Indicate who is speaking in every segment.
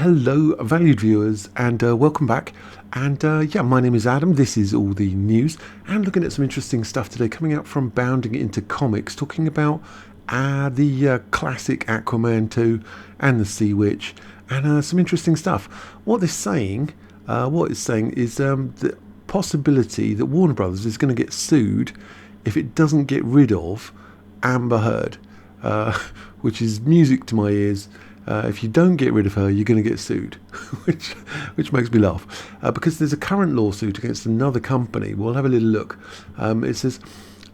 Speaker 1: Hello, valued viewers, and welcome back. And yeah, my name is Adam. This is all the news, and looking at some interesting stuff today coming out from Bounding Into Comics, talking about the classic Aquaman 2 and the Sea Witch, and some interesting stuff. What it's saying is the possibility that Warner Brothers is going to get sued if it doesn't get rid of Amber Heard, which is music to my ears. If you don't get rid of her, you're going to get sued, which makes me laugh, because there's a current lawsuit against another company. We'll have a little look. It says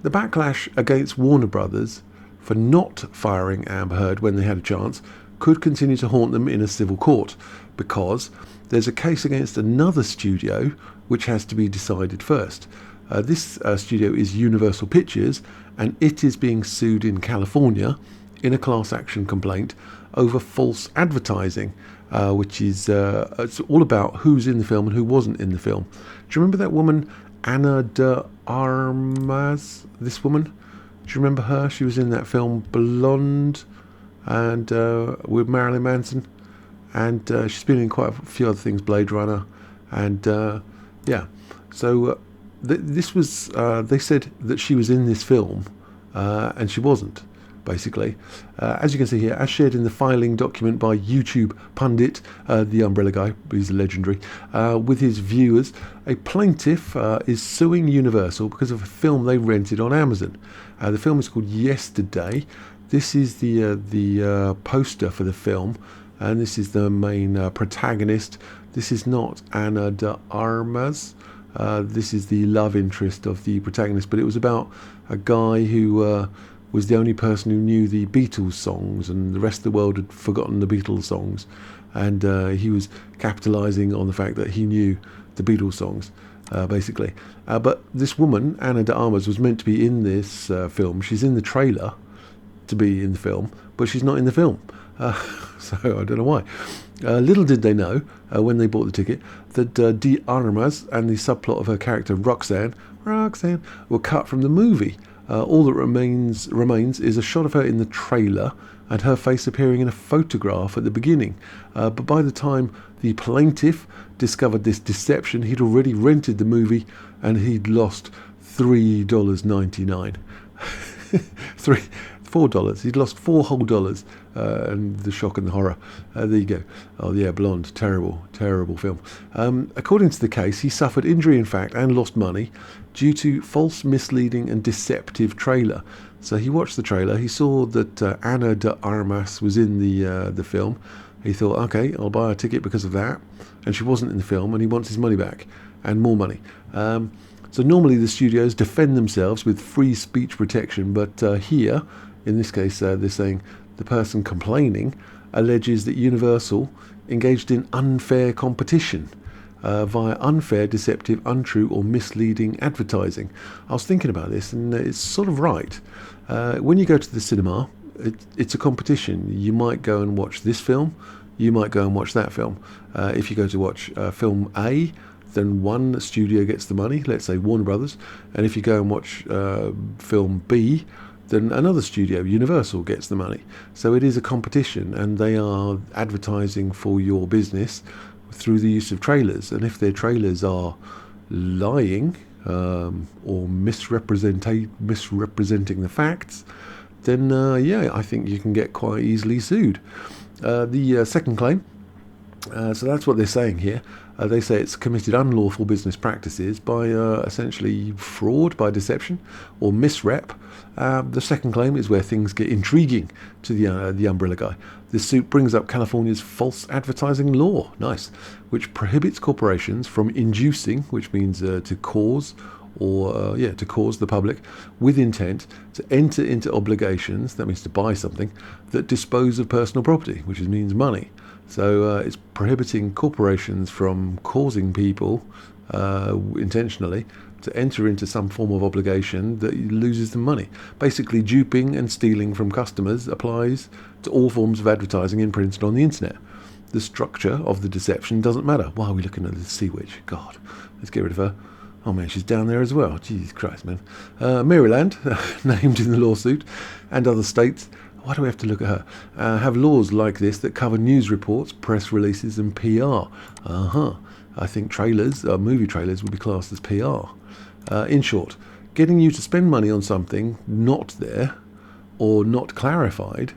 Speaker 1: the backlash against Warner Brothers for not firing Amber Heard when they had a chance could continue to haunt them in a civil court, because there's a case against another studio which has to be decided first. This studio is Universal Pictures, and it is being sued in California in a class action complaint over false advertising, which is it's all about who's in the film and who wasn't in the film. Do you remember that woman, Ana de Armas? This woman, do you remember her? She was in that film Blonde, and with Marilyn Manson, and she's been in quite a few other things, Blade Runner, and yeah. So this was they said that she was in this film, and she wasn't. Basically, as you can see here, as shared in the filing document by YouTube pundit, the Umbrella guy, he's legendary, with his viewers, a plaintiff is suing Universal because of a film they rented on Amazon. The film is called Yesterday. This is the poster for the film, and this is the main protagonist. This is not Ana de Armas. This is the love interest of the protagonist, but it was about a guy who was the only person who knew the Beatles songs, and the rest of the world had forgotten the Beatles songs, and he was capitalising on the fact that he knew the Beatles songs, basically. But this woman, Ana de Armas, was meant to be in this film. She's in the trailer to be in the film, but she's not in the film. So I don't know why. Little did they know, when they bought the ticket, that de Armas and the subplot of her character Roxanne were cut from the movie. All that remains is a shot of her in the trailer and her face appearing in a photograph at the beginning. But by the time the plaintiff discovered this deception, he'd already rented the movie and he'd lost $3.99. $4. He'd lost $4 whole, and the shock and the horror. There you go. Oh yeah, Blonde. Terrible film. According to the case, he suffered injury in fact and lost money due to false, misleading and deceptive trailer. So he watched the trailer, he saw that Ana de Armas was in the film. He thought, okay, I'll buy a ticket because of that, and she wasn't in the film, and he wants his money back and more money. So normally the studios defend themselves with free speech protection, but here, in this case, they're saying the person complaining alleges that Universal engaged in unfair competition via unfair, deceptive, untrue or misleading advertising. I was thinking about this, and it's sort of right. When you go to the cinema, it's a competition. You might go and watch this film, you might go and watch that film. If you go to watch film A, then one studio gets the money, let's say Warner Brothers, and if you go and watch film B, then another studio, Universal, gets the money. So it is a competition, and they are advertising for your business through the use of trailers. And if their trailers are lying or misrepresenting the facts, then yeah, I think you can get quite easily sued. The second claim, so that's what they're saying here. They say it's committed unlawful business practices by essentially fraud, by deception or misrep. The second claim is where things get intriguing to the Umbrella guy. This suit brings up California's false advertising law, nice, which prohibits corporations from inducing, which means to cause, or to cause the public with intent to enter into obligations, that means to buy something, that dispose of personal property, which means money. So it's prohibiting corporations from causing people intentionally to enter into some form of obligation that loses them money. Basically, duping and stealing from customers applies to all forms of advertising in print and on the internet. The structure of the deception doesn't matter. Why are we looking at the Sea Witch? God, let's get rid of her. Oh man, she's down there as well. Jesus Christ, man. Maryland, named in the lawsuit, and other states Why do we have to look at her? Have laws like this that cover news reports, press releases, and PR. I think trailers, movie trailers, would be classed as PR. In short, getting you to spend money on something not there or not clarified,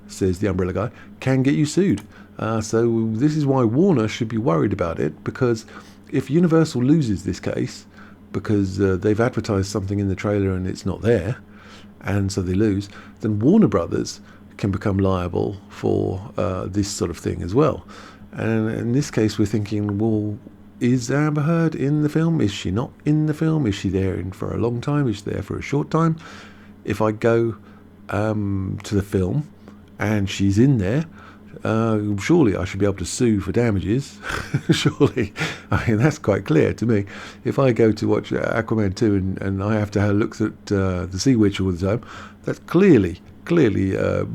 Speaker 1: says the umbrella guy, can get you sued. So this is why Warner should be worried about it, because if Universal loses this case because they've advertised something in the trailer and it's not there, and so they lose, then Warner Brothers can become liable for this sort of thing as well. And in this case, we're thinking, well, is Amber Heard in the film? Is she not in the film? Is she there for a long time? Is she there for a short time? If I go to the film and she's in there, surely I should be able to sue for damages. Surely. I mean, that's quite clear to me. If I go to watch AQUAMAN2 and I have to look at the Sea Witch all the time, that's clearly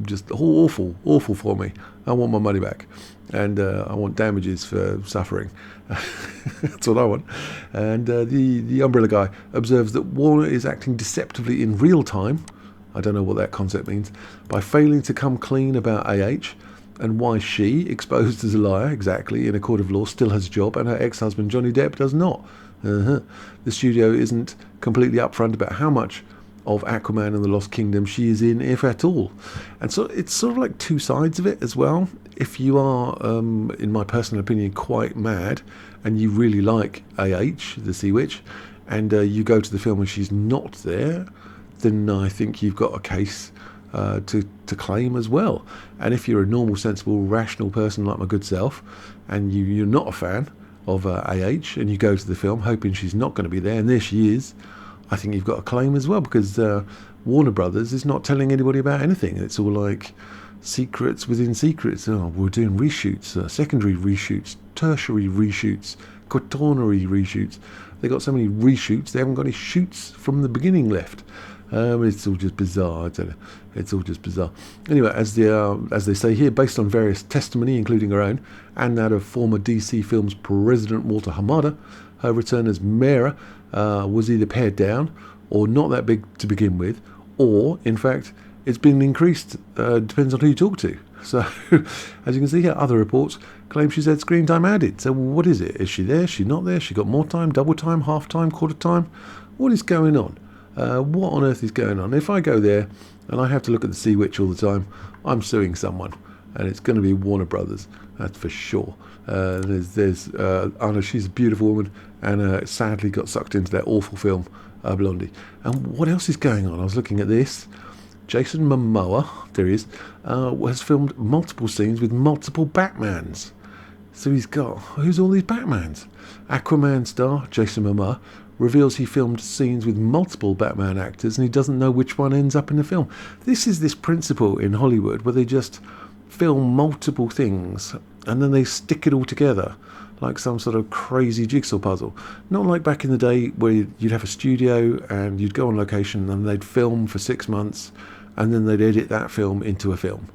Speaker 1: just awful for me. I want my money back, and I want damages for suffering. That's what I want. And the umbrella guy observes that Warner is acting deceptively in real time. I don't know what that concept means. By failing to come clean about AH, and why she, exposed as a liar, exactly, in a court of law, still has a job, and her ex-husband Johnny Depp does not. The studio isn't completely upfront about how much of Aquaman and the Lost Kingdom she is in, if at all. And so it's sort of like two sides of it as well. If you are, in my personal opinion, quite mad, and you really like AH, the Sea Witch, and you go to the film and she's not there, then I think you've got a case to claim as well. And if you're a normal, sensible, rational person like my good self, and you're not a fan of AH, and you go to the film hoping she's not going to be there, and there she is, I think you've got a claim as well, because Warner Brothers is not telling anybody about anything. It's all like secrets within secrets. Oh, we're doing reshoots, secondary reshoots, tertiary reshoots, quaternary reshoots. They got so many reshoots, they haven't got any shoots from the beginning left. It's all just bizarre. I don't know. It's all just bizarre. Anyway, as they say here, based on various testimony, including her own, and that of former DC Films president Walter Hamada, her return as Mera was either pared down or not that big to begin with, or, in fact, it's been increased. Depends on who you talk to. So, as you can see here, other reports claim she's had screen time added. So what is it? Is she there? Is she not there? She got more time, double time, half time, quarter time? What is going on? What on earth is going on? If I go there and I have to look at the Sea Witch all the time, I'm suing someone, and it's going to be Warner Brothers, that's for sure. There's Anna, she's a beautiful woman, and sadly got sucked into that awful film, Blondie. And what else is going on? I was looking at this. Jason Mamoa, there he is, has filmed multiple scenes with multiple Batmans. So who's all these Batmans? Aquaman star Jason Mamoa reveals he filmed scenes with multiple Batman actors and he doesn't know which one ends up in the film. This is this principle in Hollywood where they just film multiple things and then they stick it all together like some sort of crazy jigsaw puzzle. Not like back in the day where you'd have a studio and you'd go on location and they'd film for 6 months and then they'd edit that film into a film.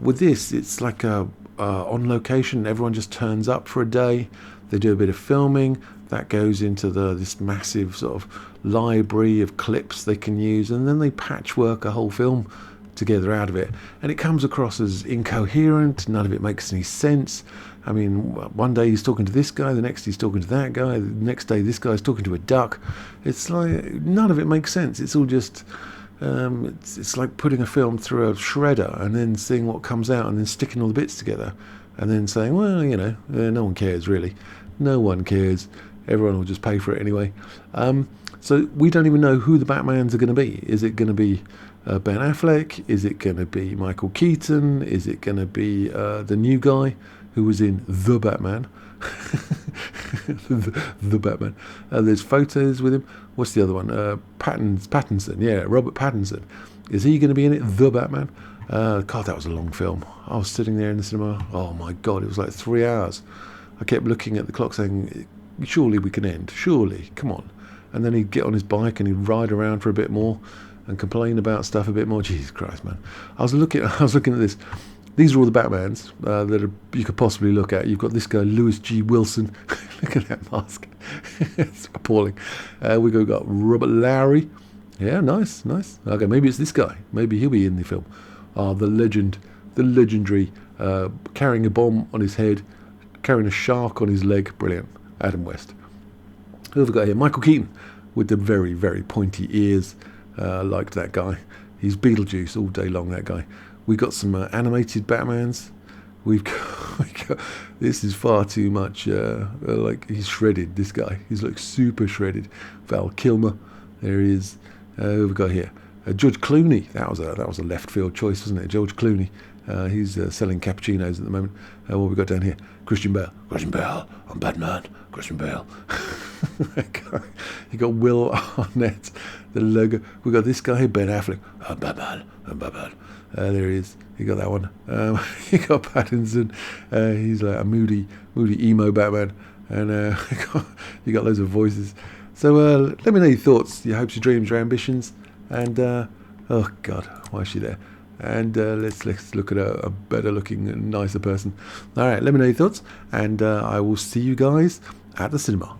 Speaker 1: With this, it's like on location, everyone just turns up for a day, they do a bit of filming, that goes into this massive sort of library of clips they can use, and then they patchwork a whole film together out of it, and it comes across as incoherent. None of it makes any sense. I mean, one day he's talking to this guy, the next he's talking to that guy, the next day this guy's talking to a duck. It's like none of it makes sense. It's all just it's like putting a film through a shredder and then seeing what comes out and then sticking all the bits together and then saying, well, no one cares really. No one cares. Everyone will just pay for it anyway. So we don't even know who the Batmans are going to be. Is it going to be Ben Affleck? Is it going to be Michael Keaton? Is it going to be the new guy who was in The Batman? the Batman. There's photos with him. What's the other one? Pattinson. Yeah, Robert Pattinson. Is he going to be in it? The Batman. God, that was a long film. I was sitting there in the cinema. Oh my God, it was like 3 hours. I kept looking at the clock saying, surely we can end. Surely, come on. And then he'd get on his bike and he'd ride around for a bit more and complain about stuff a bit more. Jesus Christ, man. I was looking at this. These are all the Batmans that you could possibly look at. You've got this guy, Louis G. Wilson. Look at that mask. It's appalling. We've got Robert Lowry. Yeah, nice. Okay, maybe it's this guy. Maybe he'll be in the film. the legend, the legendary, carrying a bomb on his head, carrying a shark on his leg. Brilliant. Adam West. Who have we got here? Michael Keaton with the very, very pointy ears. Liked that guy. He's Beetlejuice all day long, that guy. We got some animated Batmans. We've got, this is far too much. Like, he's shredded, this guy. He's like super shredded. Val Kilmer. There he is. Who have we got here? George Clooney. That was a left field choice, wasn't it? George Clooney. He's selling cappuccinos at the moment. What have we got down here? Christian Bale. Christian Bale. I'm Batman. Christian Bale. You got Will Arnett, the logo. We got this guy here, Ben Affleck. I'm Batman. I'm Batman. There he is. You got that one. You got Pattinson. He's like a moody emo Batman. And you got loads of voices. So let me know your thoughts, your hopes, your dreams, your ambitions. And oh God, why is she there? And let's look at a better looking, nicer person. All right, let me know your thoughts, and I will see you guys at the cinema.